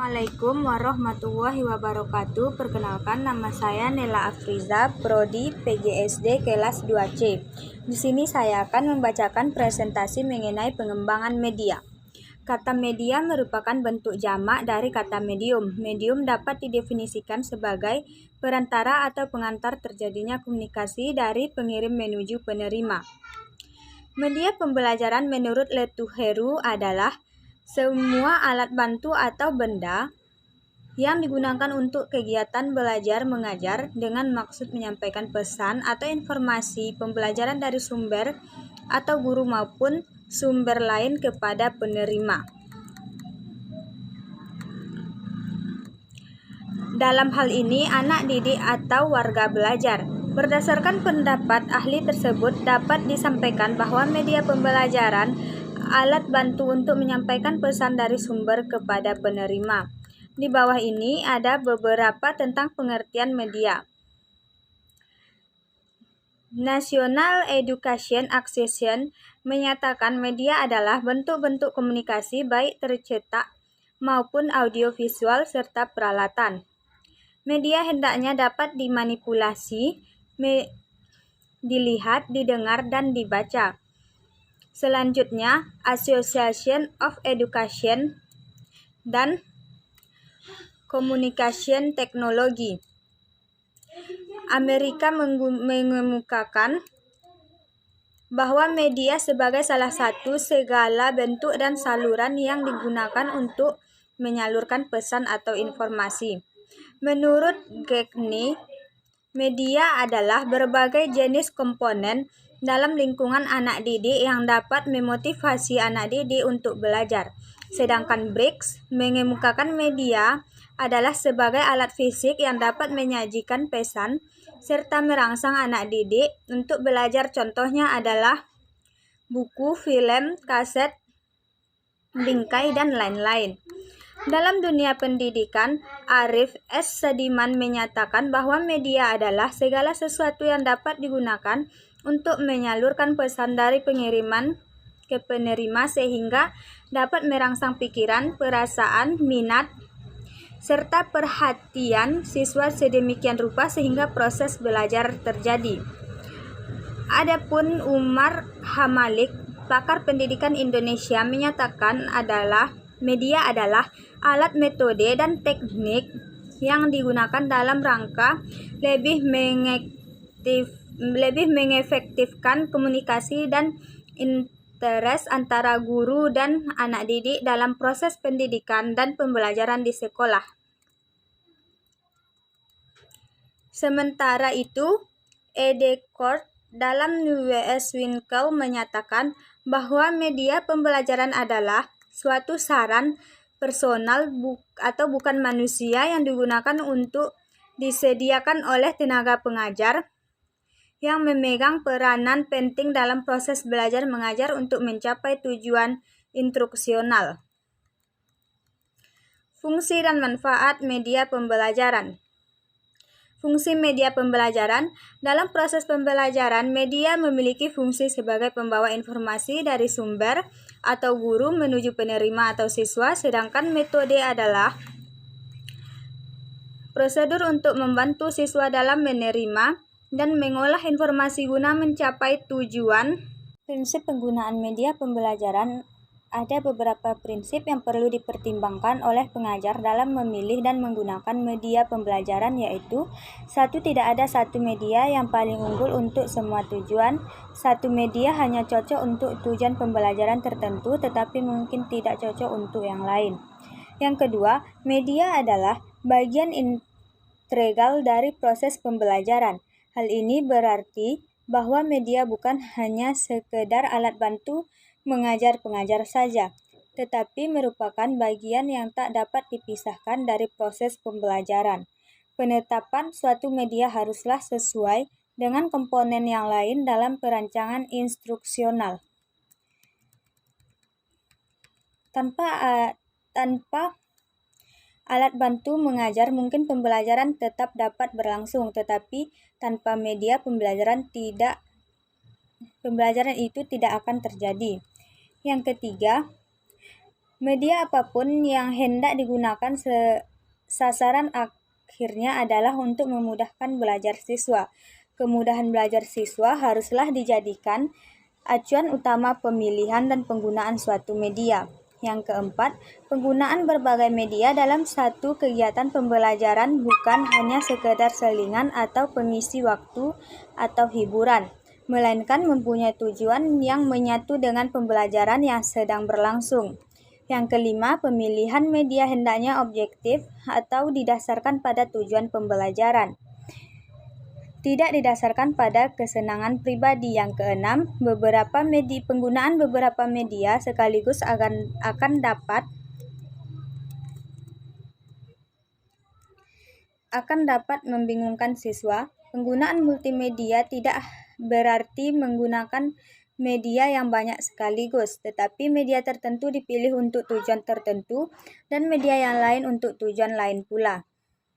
Assalamualaikum warahmatullahi wabarakatuh. Perkenalkan, nama saya Nela Afriza, Prodi PGSD kelas 2C. Di sini saya akan membacakan presentasi mengenai pengembangan media. Kata media merupakan bentuk jamak dari kata medium. Medium dapat didefinisikan sebagai perantara atau pengantar terjadinya komunikasi dari pengirim menuju penerima. Media pembelajaran menurut Letuheru adalah semua alat bantu atau benda yang digunakan untuk kegiatan belajar mengajar dengan maksud menyampaikan pesan atau informasi pembelajaran dari sumber atau guru maupun sumber lain kepada penerima. Dalam hal ini, anak didik atau warga belajar. Berdasarkan pendapat ahli tersebut, dapat disampaikan bahwa media pembelajaran alat bantu untuk menyampaikan pesan dari sumber kepada penerima. Di bawah ini ada beberapa tentang pengertian media. National Education Association menyatakan media adalah bentuk-bentuk komunikasi baik tercetak maupun audiovisual serta peralatan. Media hendaknya dapat dimanipulasi, dilihat, didengar, dan dibaca. Selanjutnya, Association of Education dan Communication Technology Amerika mengemukakan bahwa media sebagai salah satu segala bentuk dan saluran yang digunakan untuk menyalurkan pesan atau informasi. Menurut Gagne, media adalah berbagai jenis komponen dalam lingkungan anak didik yang dapat memotivasi anak didik untuk belajar. Sedangkan Briggs mengemukakan media adalah sebagai alat fisik yang dapat menyajikan pesan serta merangsang anak didik untuk belajar. Contohnya adalah buku, film, kaset, bingkai, dan lain-lain. Dalam dunia pendidikan, Arif S. Sadiman menyatakan bahwa media adalah segala sesuatu yang dapat digunakan untuk menyalurkan pesan dari pengiriman ke penerima sehingga dapat merangsang pikiran, perasaan, minat, serta perhatian siswa sedemikian rupa sehingga proses belajar terjadi. Adapun Umar Hamalik, pakar pendidikan Indonesia, menyatakan media adalah alat, metode, dan teknik yang digunakan dalam rangka lebih mengefektifkan komunikasi dan interes antara guru dan anak didik dalam proses pendidikan dan pembelajaran di sekolah. Sementara itu, Edekort dalam W.S. Winkel menyatakan bahwa media pembelajaran adalah suatu saran personal atau bukan manusia yang digunakan untuk disediakan oleh tenaga pengajar yang memegang peranan penting dalam proses belajar mengajar untuk mencapai tujuan instruksional. Fungsi dan manfaat media pembelajaran. Fungsi media pembelajaran. Dalam proses pembelajaran, media memiliki fungsi sebagai pembawa informasi dari sumber atau guru menuju penerima atau siswa, sedangkan metode adalah prosedur untuk membantu siswa dalam menerima dan mengolah informasi guna mencapai tujuan. Prinsip penggunaan media pembelajaran. Ada beberapa prinsip yang perlu dipertimbangkan oleh pengajar dalam memilih dan menggunakan media pembelajaran, yaitu 1. Tidak ada satu media yang paling unggul untuk semua tujuan. Satu media hanya cocok untuk tujuan pembelajaran tertentu, tetapi mungkin tidak cocok untuk yang lain. Yang kedua, media adalah bagian integral dari proses pembelajaran. Hal ini berarti bahwa media bukan hanya sekedar alat bantu mengajar pengajar saja, tetapi merupakan bagian yang tak dapat dipisahkan dari proses pembelajaran. Penetapan suatu media haruslah sesuai dengan komponen yang lain dalam perancangan instruksional. Tanpa alat bantu mengajar, mungkin pembelajaran tetap dapat berlangsung, tetapi tanpa media pembelajaran itu tidak akan terjadi. Yang ketiga, Media apapun yang hendak digunakan sasaran akhirnya adalah untuk memudahkan belajar siswa. Kemudahan belajar siswa haruslah dijadikan acuan utama pemilihan dan penggunaan suatu media. Yang keempat, penggunaan berbagai media dalam satu kegiatan pembelajaran bukan hanya sekedar selingan atau pengisi waktu atau hiburan, melainkan mempunyai tujuan yang menyatu dengan pembelajaran yang sedang berlangsung. Yang kelima, pemilihan media hendaknya objektif atau didasarkan pada tujuan pembelajaran, tidak didasarkan pada kesenangan pribadi. Yang keenam, penggunaan beberapa media sekaligus akan dapat membingungkan siswa. Penggunaan multimedia tidak berarti menggunakan media yang banyak sekaligus, tetapi media tertentu dipilih untuk tujuan tertentu dan media yang lain untuk tujuan lain pula.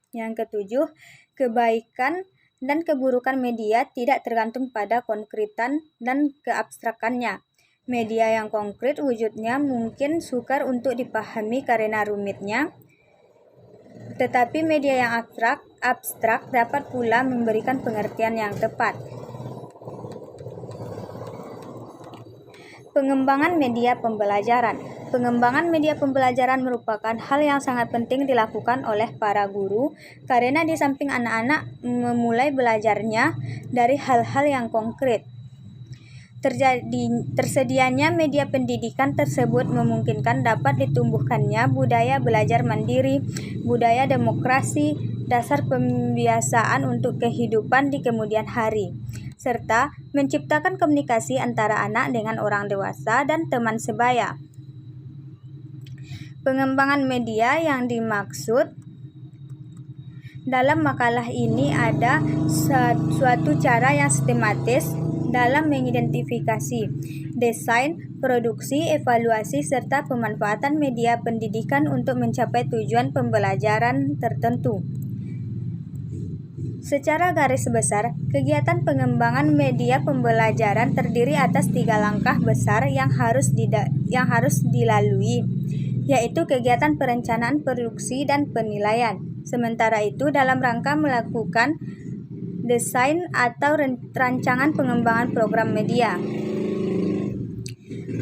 Yang ketujuh, kebaikan dan keburukan media tidak tergantung pada konkretan dan keabstrakannya. Media yang konkret wujudnya mungkin sukar untuk dipahami karena rumitnya, tetapi media yang abstrak dapat pula memberikan pengertian yang tepat. Pengembangan media pembelajaran. Pengembangan media pembelajaran merupakan hal yang sangat penting dilakukan oleh para guru karena di samping anak-anak memulai belajarnya dari hal-hal yang konkret, tersedianya media pendidikan tersebut memungkinkan dapat ditumbuhkannya budaya belajar mandiri, budaya demokrasi, dasar pembiasaan untuk kehidupan di kemudian hari, serta menciptakan komunikasi antara anak dengan orang dewasa dan teman sebaya. Pengembangan media yang dimaksud dalam makalah ini ada suatu cara yang sistematis dalam mengidentifikasi, desain, produksi, evaluasi, serta pemanfaatan media pendidikan untuk mencapai tujuan pembelajaran tertentu. Secara garis besar, kegiatan pengembangan media pembelajaran terdiri atas 3 langkah besar yang harus dilalui, yaitu kegiatan perencanaan, produksi, dan penilaian. Sementara itu, dalam rangka melakukan desain atau rancangan pengembangan program media,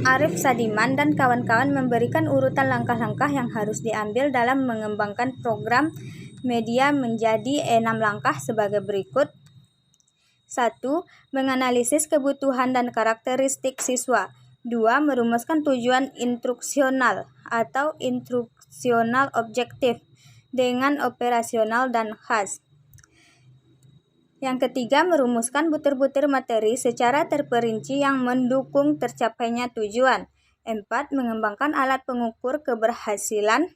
Arif Sadiman dan kawan-kawan memberikan urutan langkah-langkah yang harus diambil dalam mengembangkan program media menjadi 6 langkah sebagai berikut. 1. Menganalisis kebutuhan dan karakteristik siswa. 2. Merumuskan tujuan instruksional atau instruksional objektif dengan operasional dan khas. Yang ketiga, merumuskan butir-butir materi secara terperinci yang mendukung tercapainya tujuan. 4. Mengembangkan alat pengukur keberhasilan.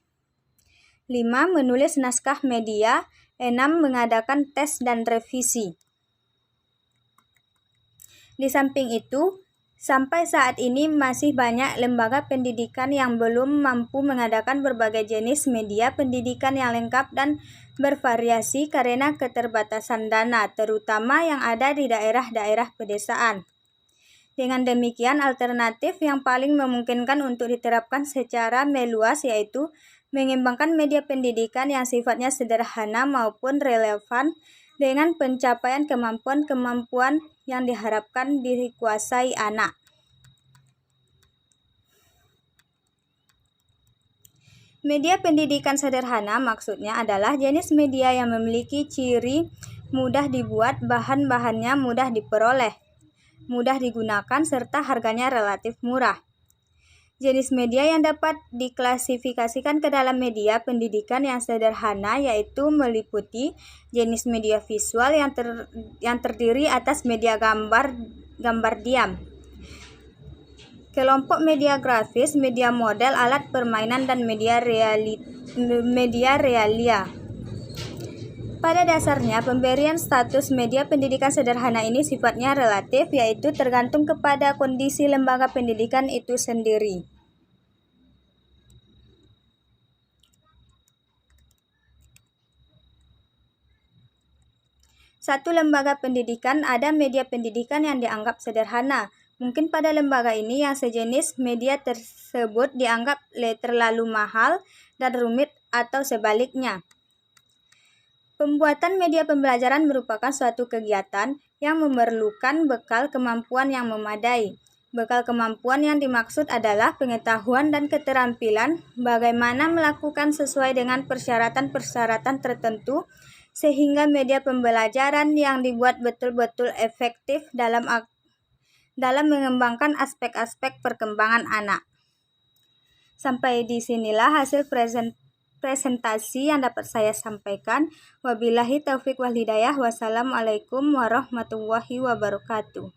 5. Menulis naskah media. 6. Mengadakan tes dan revisi. Di samping itu, sampai saat ini masih banyak lembaga pendidikan yang belum mampu mengadakan berbagai jenis media pendidikan yang lengkap dan bervariasi karena keterbatasan dana, terutama yang ada di daerah-daerah pedesaan. Dengan demikian, alternatif yang paling memungkinkan untuk diterapkan secara meluas yaitu mengembangkan media pendidikan yang sifatnya sederhana maupun relevan dengan pencapaian kemampuan-kemampuan yang diharapkan dikuasai anak. Media pendidikan sederhana maksudnya adalah jenis media yang memiliki ciri mudah dibuat, bahan-bahannya mudah diperoleh, mudah digunakan, serta harganya relatif murah. Jenis media yang dapat diklasifikasikan ke dalam media pendidikan yang sederhana yaitu meliputi jenis media visual yang terdiri atas media gambar diam, kelompok media grafis, media model, alat permainan, dan media realia. Pada dasarnya, pemberian status media pendidikan sederhana ini sifatnya relatif, yaitu tergantung kepada kondisi lembaga pendidikan itu sendiri. Satu lembaga pendidikan ada media pendidikan yang dianggap sederhana, Mungkin pada lembaga ini yang sejenis media tersebut dianggap terlalu mahal dan rumit atau sebaliknya. Pembuatan media pembelajaran merupakan suatu kegiatan yang memerlukan bekal kemampuan yang memadai. Bekal kemampuan yang dimaksud adalah pengetahuan dan keterampilan bagaimana melakukan sesuai dengan persyaratan-persyaratan tertentu sehingga media pembelajaran yang dibuat betul-betul efektif dalam mengembangkan aspek-aspek perkembangan anak. Sampai di sinilah hasil presentasi yang dapat saya sampaikan. Wabillahi taufiq wal hidayah. Wassalamualaikum warahmatullahi wabarakatuh.